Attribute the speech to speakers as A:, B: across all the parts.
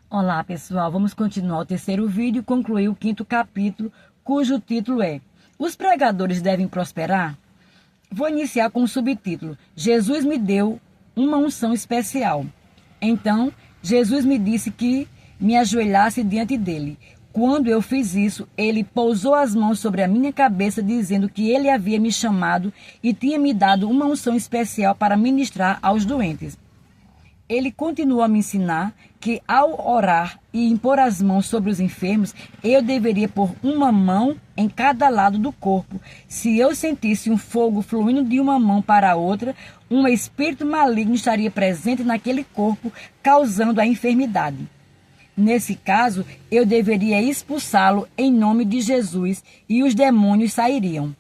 A: Olá pessoal, vamos continuar o terceiro vídeo e concluir o quinto capítulo, cujo título é Os pregadores devem prosperar? Vou iniciar com o subtítulo Jesus me deu uma unção especial. Então, Jesus me disse que me ajoelhasse diante dele. Quando eu fiz isso, ele pousou as mãos sobre a minha cabeça, dizendo que ele havia me chamado e tinha me dado uma unção especial para ministrar aos doentes. Ele continuou a me ensinar que ao orar e impor as mãos sobre os enfermos, eu deveria pôr uma mão em cada lado do corpo. Se eu sentisse um fogo fluindo de uma mão para a outra, um espírito maligno estaria presente naquele corpo, causando a enfermidade. Nesse caso, eu deveria expulsá-lo em nome de Jesus e os demônios sairiam.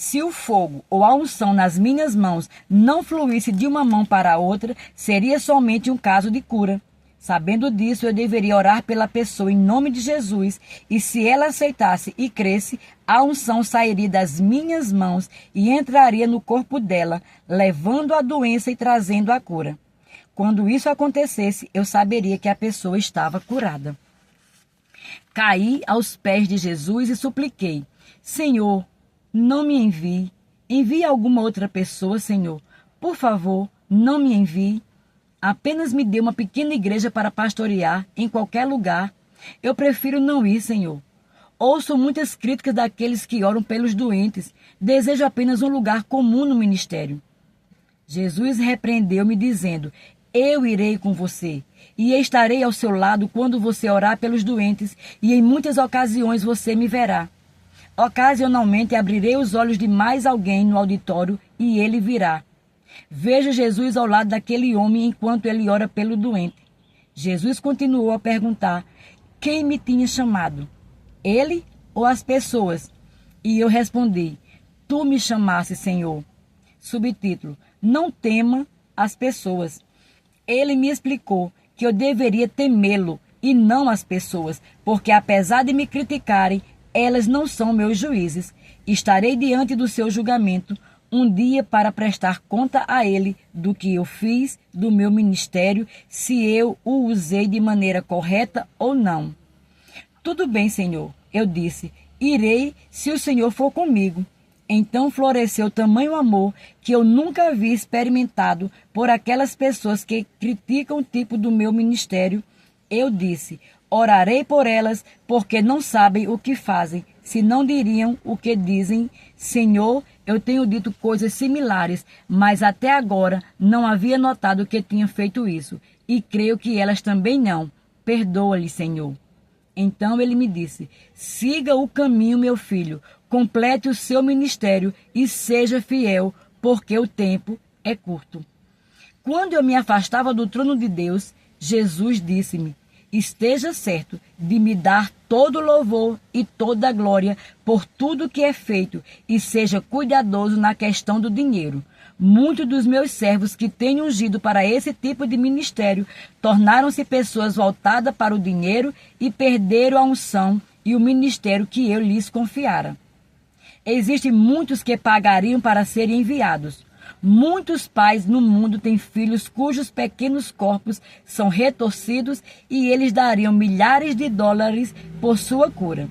A: Se o fogo ou a unção nas minhas mãos não fluísse de uma mão para a outra, seria somente um caso de cura. Sabendo disso, eu deveria orar pela pessoa em nome de Jesus, e se ela aceitasse e cresce, a unção sairia das minhas mãos e entraria no corpo dela, levando a doença e trazendo a cura. Quando isso acontecesse, eu saberia que a pessoa estava curada. Caí aos pés de Jesus e supliquei: Senhor, não me envie. Envie alguma outra pessoa, Senhor. Por favor, não me envie. Apenas me dê uma pequena igreja para pastorear em qualquer lugar. Eu prefiro não ir, Senhor. Ouço muitas críticas daqueles que oram pelos doentes. Desejo apenas um lugar comum no ministério. Jesus repreendeu-me dizendo: Eu irei com você e estarei ao seu lado quando você orar pelos doentes, e em muitas ocasiões você me verá. Ocasionalmente abrirei os olhos de mais alguém no auditório e ele virá. Vejo Jesus ao lado daquele homem enquanto ele ora pelo doente. Jesus continuou a perguntar quem me tinha chamado, ele ou as pessoas? E eu respondi: Tu me chamaste, Senhor. Subtítulo: Não tema as pessoas. Ele me explicou que eu deveria temê-lo e não as pessoas, porque apesar de me criticarem, elas não são meus juízes. Estarei diante do seu julgamento um dia para prestar conta a ele do que eu fiz, do meu ministério, se eu o usei de maneira correta ou não. Tudo bem, Senhor, eu disse. Irei se o Senhor for comigo. Então floresceu tamanho amor que eu nunca havia experimentado por aquelas pessoas que criticam o tipo do meu ministério. Eu disse: Orarei por elas, porque não sabem o que fazem, se não diriam o que dizem. Senhor, eu tenho dito coisas similares, mas até agora não havia notado que tinha feito isso, e creio que elas também não. Perdoa-lhe, Senhor. Então ele me disse: Siga o caminho, meu filho, complete o seu ministério e seja fiel, porque o tempo é curto. Quando eu me afastava do trono de Deus, Jesus disse-me: Esteja certo de me dar todo o louvor e toda a glória por tudo que é feito, e seja cuidadoso na questão do dinheiro. Muitos dos meus servos que tenho ungido para esse tipo de ministério tornaram-se pessoas voltadas para o dinheiro e perderam a unção e o ministério que eu lhes confiara. Existem muitos que pagariam para serem enviados. Muitos pais no mundo têm filhos cujos pequenos corpos são retorcidos e eles dariam milhares de dólares por sua cura.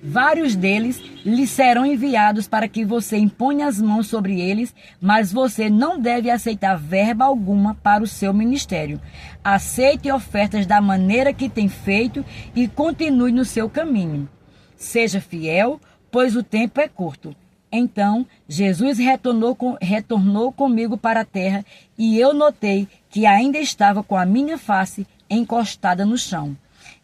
A: Vários deles lhes serão enviados para que você imponha as mãos sobre eles, mas você não deve aceitar verba alguma para o seu ministério. Aceite ofertas da maneira que tem feito e continue no seu caminho. Seja fiel, pois o tempo é curto. Então, Jesus retornou comigo para a terra e eu notei que ainda estava com a minha face encostada no chão.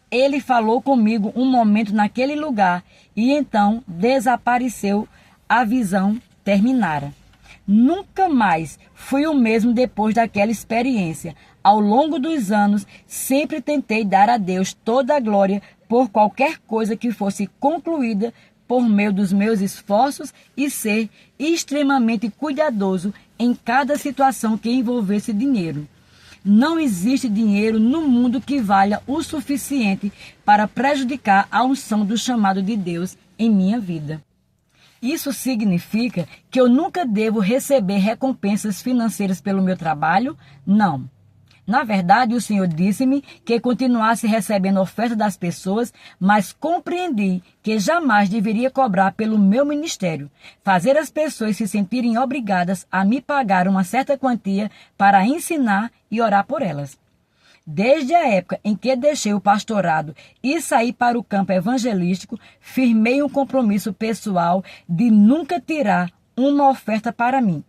A: Ele falou comigo um momento naquele lugar e então desapareceu. A visão terminara. Nunca mais fui o mesmo depois daquela experiência. Ao longo dos anos, sempre tentei dar a Deus toda a glória por qualquer coisa que fosse concluída por meio dos meus esforços e ser extremamente cuidadoso em cada situação que envolvesse dinheiro. Não existe dinheiro no mundo que valha o suficiente para prejudicar a unção do chamado de Deus em minha vida. Isso significa que eu nunca devo receber recompensas financeiras pelo meu trabalho? Não. Na verdade, o Senhor disse-me que continuasse recebendo oferta das pessoas, mas compreendi que jamais deveria cobrar pelo meu ministério, fazer as pessoas se sentirem obrigadas a me pagar uma certa quantia para ensinar e orar por elas. Desde a época em que deixei o pastorado e saí para o campo evangelístico, firmei um compromisso pessoal de nunca tirar uma oferta para mim.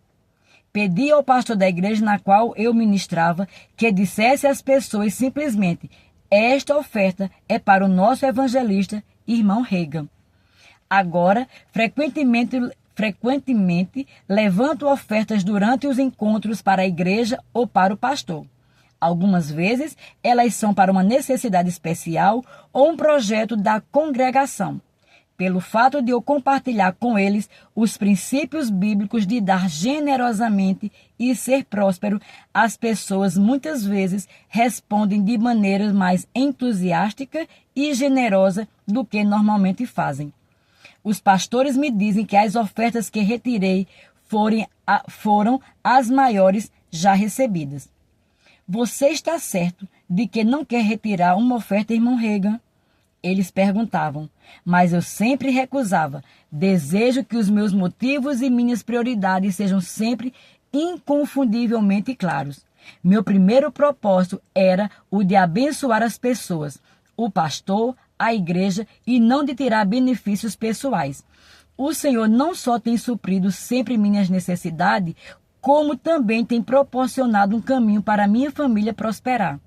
A: Pedi ao pastor da igreja na qual eu ministrava que dissesse às pessoas simplesmente: esta oferta é para o nosso evangelista, irmão Reagan. Agora, frequentemente levanto ofertas durante os encontros para a igreja ou para o pastor. Algumas vezes, elas são para uma necessidade especial ou um projeto da congregação. Pelo fato de eu compartilhar com eles os princípios bíblicos de dar generosamente e ser próspero, as pessoas muitas vezes respondem de maneira mais entusiástica e generosa do que normalmente fazem. Os pastores me dizem que as ofertas que retirei foram as maiores já recebidas. Você está certo de que não quer retirar uma oferta, irmão Reagan? Eles perguntavam, mas eu sempre recusava. Desejo que os meus motivos e minhas prioridades sejam sempre inconfundivelmente claros. Meu primeiro propósito era o de abençoar as pessoas, o pastor, a igreja e não de tirar benefícios pessoais. O Senhor não só tem suprido sempre minhas necessidades, como também tem proporcionado um caminho para minha família prosperar.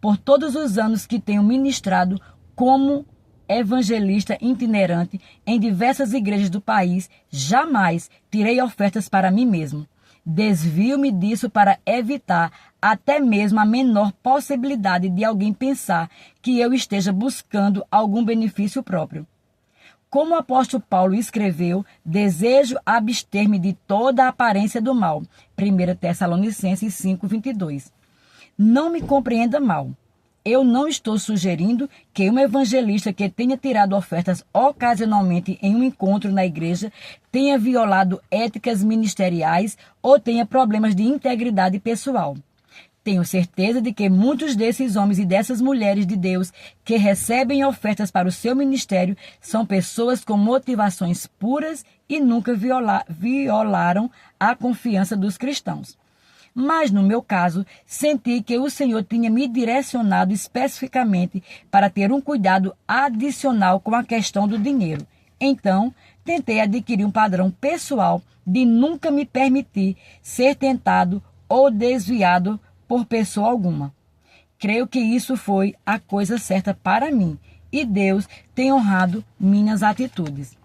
A: Por todos os anos que tenho ministrado como evangelista itinerante em diversas igrejas do país, jamais tirei ofertas para mim mesmo. Desvio-me disso para evitar até mesmo a menor possibilidade de alguém pensar que eu esteja buscando algum benefício próprio. Como o apóstolo Paulo escreveu, desejo abster-me de toda a aparência do mal. 1 Tessalonicenses 5:22. Não me compreenda mal. Eu não estou sugerindo que um evangelista que tenha tirado ofertas ocasionalmente em um encontro na igreja tenha violado éticas ministeriais ou tenha problemas de integridade pessoal. Tenho certeza de que muitos desses homens e dessas mulheres de Deus que recebem ofertas para o seu ministério são pessoas com motivações puras e nunca violaram a confiança dos cristãos. Mas, no meu caso, senti que o Senhor tinha me direcionado especificamente para ter um cuidado adicional com a questão do dinheiro. Então, tentei adquirir um padrão pessoal de nunca me permitir ser tentado ou desviado por pessoa alguma. Creio que isso foi a coisa certa para mim e Deus tem honrado minhas atitudes.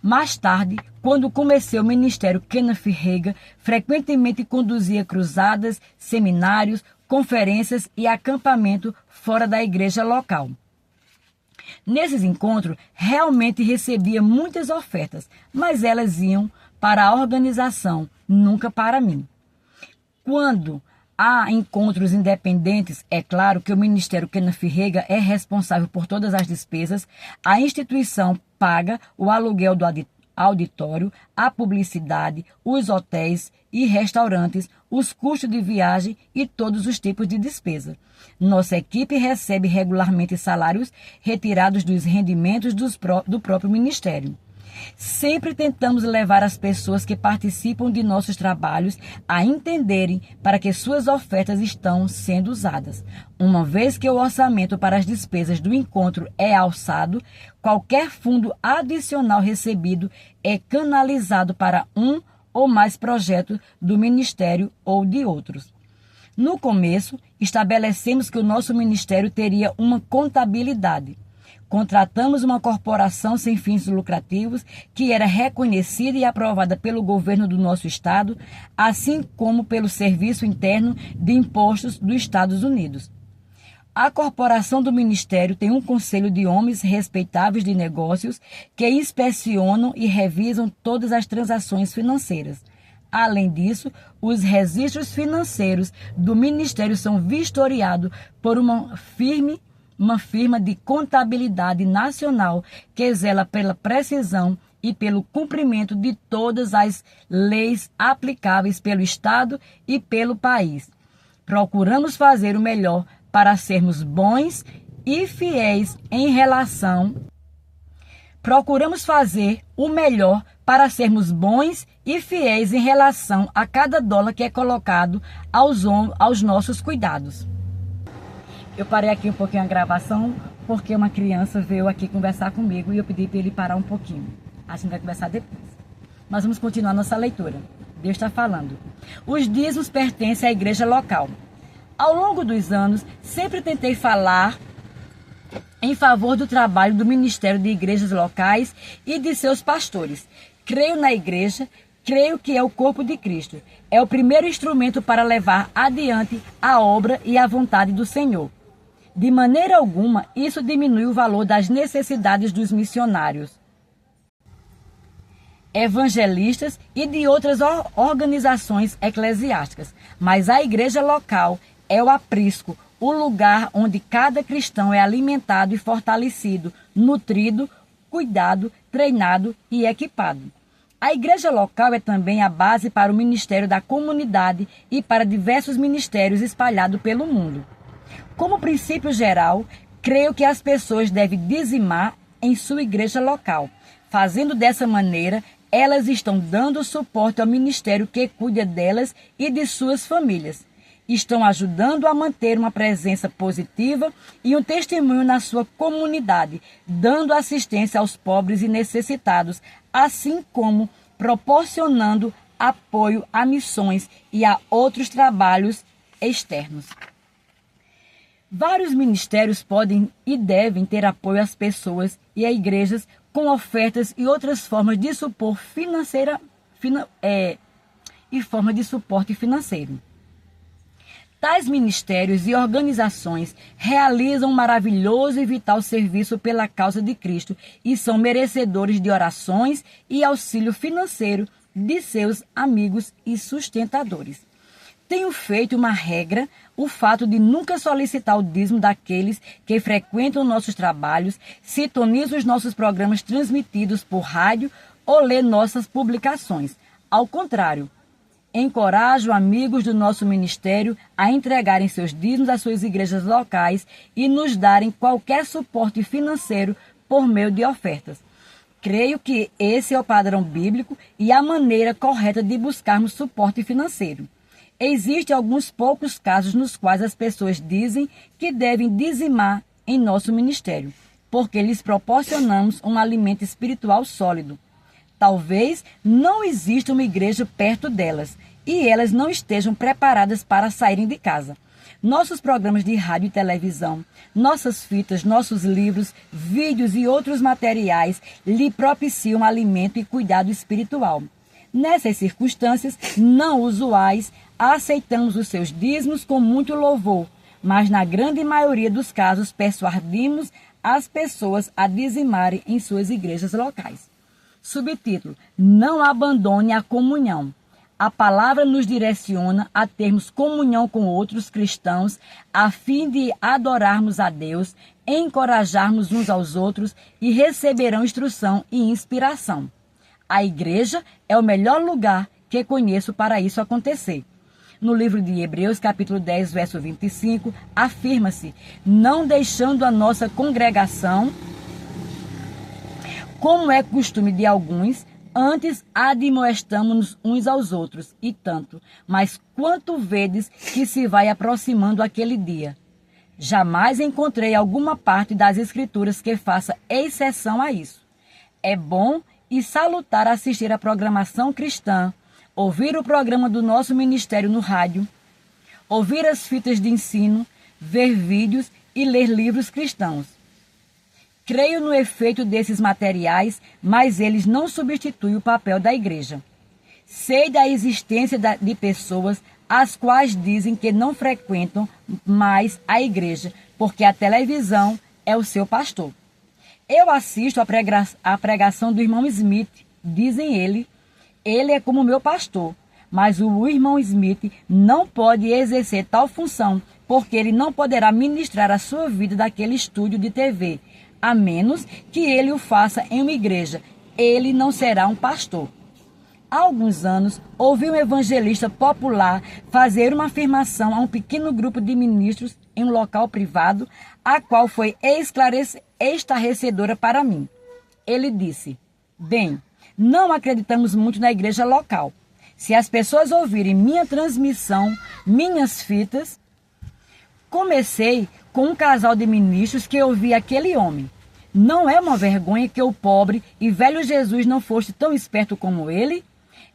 A: Mais tarde, quando comecei o ministério Kenneth Reagan, frequentemente conduzia cruzadas, seminários, conferências e acampamento fora da igreja local. Nesses encontros, realmente recebia muitas ofertas, mas elas iam para a organização, nunca para mim. Quando há encontros independentes, é claro que o Ministério Kenneth Reagan é responsável por todas as despesas, a instituição paga o aluguel do auditório, a publicidade, os hotéis e restaurantes, os custos de viagem e todos os tipos de despesa. Nossa equipe recebe regularmente salários retirados dos rendimentos do próprio Ministério. Sempre tentamos levar as pessoas que participam de nossos trabalhos a entenderem para que suas ofertas estão sendo usadas. Uma vez que o orçamento para as despesas do encontro é alçado, qualquer fundo adicional recebido é canalizado para um ou mais projetos do ministério ou de outros. No começo, estabelecemos que o nosso ministério teria uma contabilidade. Contratamos uma corporação sem fins lucrativos que era reconhecida e aprovada pelo governo do nosso estado, assim como pelo Serviço Interno de Impostos dos Estados Unidos. A corporação do Ministério tem um conselho de homens respeitáveis de negócios que inspecionam e revisam todas as transações financeiras. Além disso, os registros financeiros do Ministério são vistoriados por uma firma de contabilidade nacional que zela pela precisão e pelo cumprimento de todas as leis aplicáveis pelo Estado e pelo país. Procuramos fazer o melhor para sermos bons e fiéis em relação. Procuramos fazer o melhor para sermos bons e fiéis em relação a cada dólar que é colocado aos nossos cuidados. Eu parei aqui um pouquinho a gravação porque uma criança veio aqui conversar comigo e eu pedi para ele parar um pouquinho. A gente vai conversar depois. Mas vamos continuar nossa leitura. Deus está falando. Os dízimos pertencem à igreja local. Ao longo dos anos, sempre tentei falar em favor do trabalho do Ministério de Igrejas Locais e de seus pastores. Creio na igreja, creio que é o corpo de Cristo. É o primeiro instrumento para levar adiante a obra e a vontade do Senhor. De maneira alguma, isso diminui o valor das necessidades dos missionários, evangelistas e de outras organizações eclesiásticas. Mas a igreja local é o aprisco, o lugar onde cada cristão é alimentado e fortalecido, nutrido, cuidado, treinado e equipado. A igreja local é também a base para o ministério da comunidade e para diversos ministérios espalhados pelo mundo. Como princípio geral, creio que as pessoas devem dizimar em sua igreja local. Fazendo dessa maneira, elas estão dando suporte ao ministério que cuida delas e de suas famílias. Estão ajudando a manter uma presença positiva e um testemunho na sua comunidade, dando assistência aos pobres e necessitados, assim como proporcionando apoio a missões e a outros trabalhos externos. Vários ministérios podem e devem ter apoio às pessoas e a igrejas com ofertas e outras formas de suporte financeiro. Tais ministérios e organizações realizam um maravilhoso e vital serviço pela causa de Cristo e são merecedores de orações e auxílio financeiro de seus amigos e sustentadores. Tenho feito uma regra o fato de nunca solicitar o dízimo daqueles que frequentam nossos trabalhos, sintonizam os nossos programas transmitidos por rádio ou lê nossas publicações. Ao contrário, encorajo amigos do nosso ministério a entregarem seus dízimos às suas igrejas locais e nos darem qualquer suporte financeiro por meio de ofertas. Creio que esse é o padrão bíblico e a maneira correta de buscarmos suporte financeiro. Existem alguns poucos casos nos quais as pessoas dizem que devem dizimar em nosso ministério, porque lhes proporcionamos um alimento espiritual sólido. Talvez não exista uma igreja perto delas e elas não estejam preparadas para saírem de casa. Nossos programas de rádio e televisão, nossas fitas, nossos livros, vídeos e outros materiais lhe propiciam alimento e cuidado espiritual. Nessas circunstâncias não usuais, aceitamos os seus dízimos com muito louvor, mas na grande maioria dos casos persuadimos as pessoas a dizimarem em suas igrejas locais. Subtítulo: Não abandone a comunhão. A palavra nos direciona a termos comunhão com outros cristãos, a fim de adorarmos a Deus, encorajarmos uns aos outros e receberão instrução e inspiração. A igreja é o melhor lugar que conheço para isso acontecer. No livro de Hebreus, capítulo 10, verso 25, afirma-se: não deixando a nossa congregação, como é costume de alguns, antes admoestamo-nos uns aos outros, e tanto, mas quanto vedes que se vai aproximando aquele dia. Jamais encontrei alguma parte das Escrituras que faça exceção a isso. É bom e salutar assistir à programação cristã, ouvir o programa do nosso ministério no rádio, ouvir as fitas de ensino, ver vídeos e ler livros cristãos. Creio no efeito desses materiais, mas eles não substituem o papel da igreja. Sei da existência de pessoas as quais dizem que não frequentam mais a igreja, porque a televisão é o seu pastor. Eu assisto à pregação do irmão Smith, dizem ele é como meu pastor, mas o irmão Smith não pode exercer tal função, porque ele não poderá ministrar a sua vida daquele estúdio de TV, a menos que ele o faça em uma igreja. Ele não será um pastor. Há alguns anos, ouvi um evangelista popular fazer uma afirmação a um pequeno grupo de ministros em um local privado, a qual foi esclarecedora para mim. Ele disse: bem, não acreditamos muito na igreja local. Se as pessoas ouvirem minha transmissão, minhas fitas... Comecei com um casal de ministros que ouvia aquele homem. Não é uma vergonha que o pobre e velho Jesus não fosse tão esperto como ele?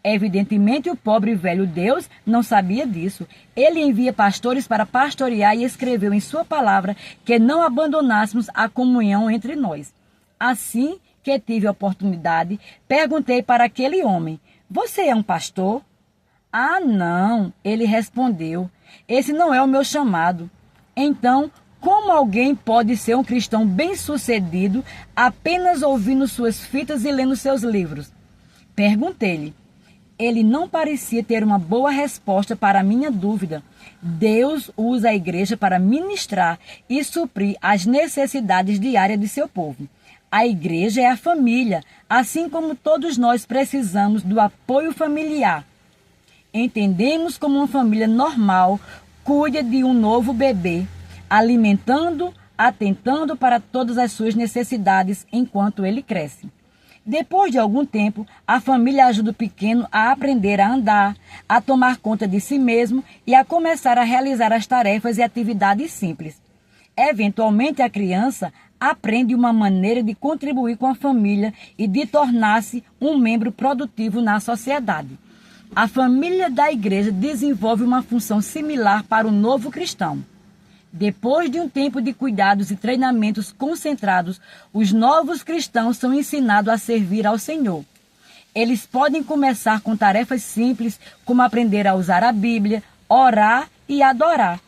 A: Evidentemente, o pobre e velho Deus não sabia disso. Ele envia pastores para pastorear e escreveu em sua palavra que não abandonássemos a comunhão entre nós. Assim que tive a oportunidade, perguntei para aquele homem: você é um pastor? Ah, não, ele respondeu. Esse não é o meu chamado. Então, como alguém pode ser um cristão bem-sucedido apenas ouvindo suas fitas e lendo seus livros? Perguntei-lhe. Ele não parecia ter uma boa resposta para a minha dúvida. Deus usa a igreja para ministrar e suprir as necessidades diárias de seu povo. A igreja é a família, assim como todos nós precisamos do apoio familiar. Entendemos como uma família normal cuida de um novo bebê, alimentando, atentando para todas as suas necessidades enquanto ele cresce. Depois de algum tempo, a família ajuda o pequeno a aprender a andar, a tomar conta de si mesmo e a começar a realizar as tarefas e atividades simples. Eventualmente, a criança aprende uma maneira de contribuir com a família e de tornar-se um membro produtivo na sociedade. A família da igreja desenvolve uma função similar para o novo cristão. Depois de um tempo de cuidados e treinamentos concentrados, os novos cristãos são ensinados a servir ao Senhor. Eles podem começar com tarefas simples, como aprender a usar a Bíblia, orar e adorar.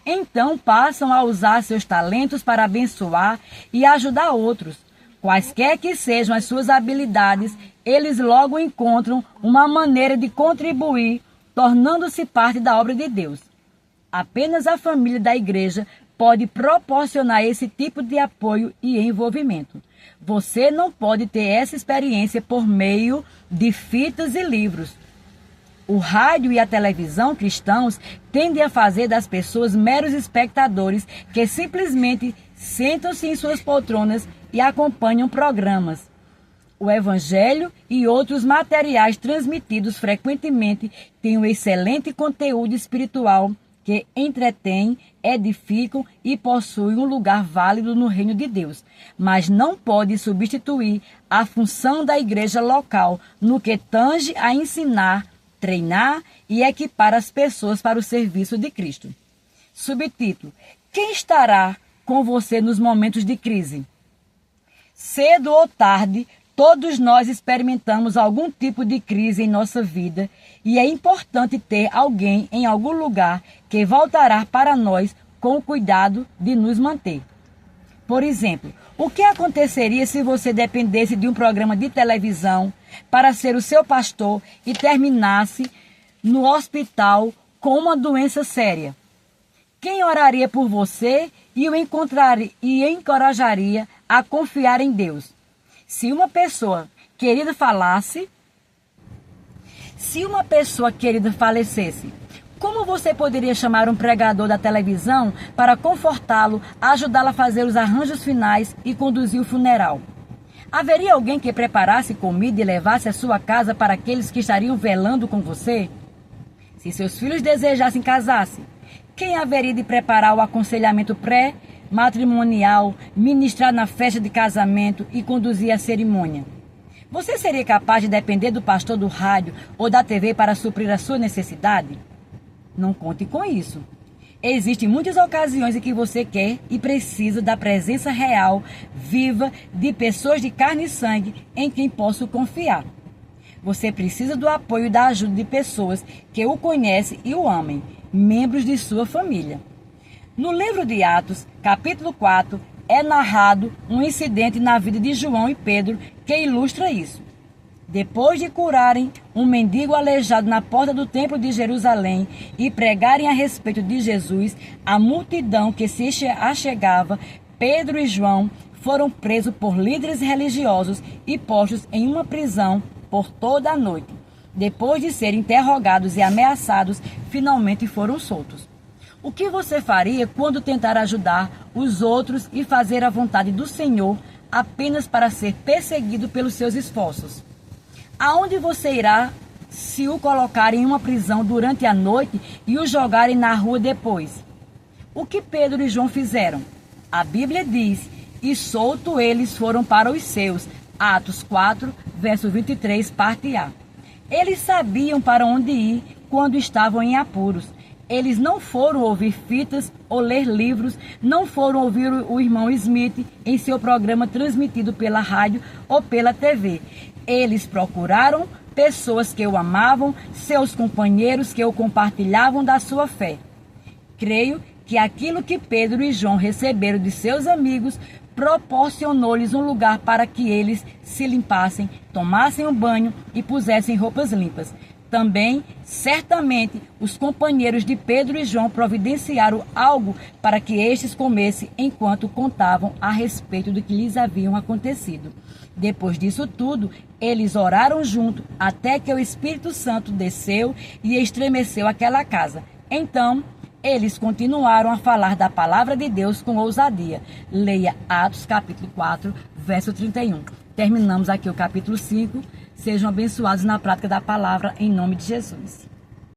A: Então passam a usar seus talentos para abençoar e ajudar outros. Quaisquer que sejam as suas habilidades, eles logo encontram uma maneira de contribuir, tornando-se parte da obra de Deus. Apenas a família da igreja pode proporcionar esse tipo de apoio e envolvimento. Você não pode ter essa experiência por meio de fitas e livros. O rádio e a televisão cristãos tendem a fazer das pessoas meros espectadores que simplesmente sentam-se em suas poltronas e acompanham programas. O Evangelho e outros materiais transmitidos frequentemente têm um excelente conteúdo espiritual que entretêm, edificam e possuem um lugar válido no reino de Deus, mas não pode substituir a função da igreja local no que tange a ensinar, treinar e equipar as pessoas para o serviço de Cristo. Subtítulo: quem estará com você nos momentos de crise? Cedo ou tarde, todos nós experimentamos algum tipo de crise em nossa vida e é importante ter alguém em algum lugar que voltará para nós com o cuidado de nos manter. Por exemplo, o que aconteceria se você dependesse de um programa de televisão para ser o seu pastor e terminasse no hospital com uma doença séria? Quem oraria por você e o encorajaria a confiar em Deus? Se uma pessoa querida falecesse, como você poderia chamar um pregador da televisão para confortá-lo, ajudá-lo a fazer os arranjos finais e conduzir o funeral? Haveria alguém que preparasse comida e levasse à sua casa para aqueles que estariam velando com você? Se seus filhos desejassem casar-se, quem haveria de preparar o aconselhamento pré-matrimonial, ministrar na festa de casamento e conduzir a cerimônia? Você seria capaz de depender do pastor do rádio ou da TV para suprir a sua necessidade? Não conte com isso. Existem muitas ocasiões em que você quer e precisa da presença real, viva, de pessoas de carne e sangue em quem posso confiar. Você precisa do apoio e da ajuda de pessoas que o conhecem e o amem, membros de sua família. No livro de Atos, capítulo 4, é narrado um incidente na vida de João e Pedro que ilustra isso. Depois de curarem um mendigo aleijado na porta do templo de Jerusalém e pregarem a respeito de Jesus, a multidão que se achegava, Pedro e João foram presos por líderes religiosos e postos em uma prisão por toda a noite. Depois de serem interrogados e ameaçados, finalmente foram soltos. O que você faria quando tentar ajudar os outros e fazer a vontade do Senhor apenas para ser perseguido pelos seus esforços? Aonde você irá se o colocarem em uma prisão durante a noite e o jogarem na rua depois? O que Pedro e João fizeram? A Bíblia diz: e solto eles foram para os seus. Atos 4, verso 23, parte A. Eles sabiam para onde ir quando estavam em apuros. Eles não foram ouvir fitas ou ler livros, não foram ouvir o irmão Smith em seu programa transmitido pela rádio ou pela TV. Eles procuraram pessoas que o amavam, seus companheiros que o compartilhavam da sua fé. Creio que aquilo que Pedro e João receberam de seus amigos proporcionou-lhes um lugar para que eles se limpassem, tomassem um banho e pusessem roupas limpas. Também, certamente, os companheiros de Pedro e João providenciaram algo para que estes comessem enquanto contavam a respeito do que lhes haviam acontecido. Depois disso tudo, eles oraram junto até que o Espírito Santo desceu e estremeceu aquela casa. Então, eles continuaram a falar da palavra de Deus com ousadia. Leia Atos capítulo 4, verso 31. Terminamos aqui o capítulo 5. Sejam abençoados na prática da palavra, em nome de Jesus.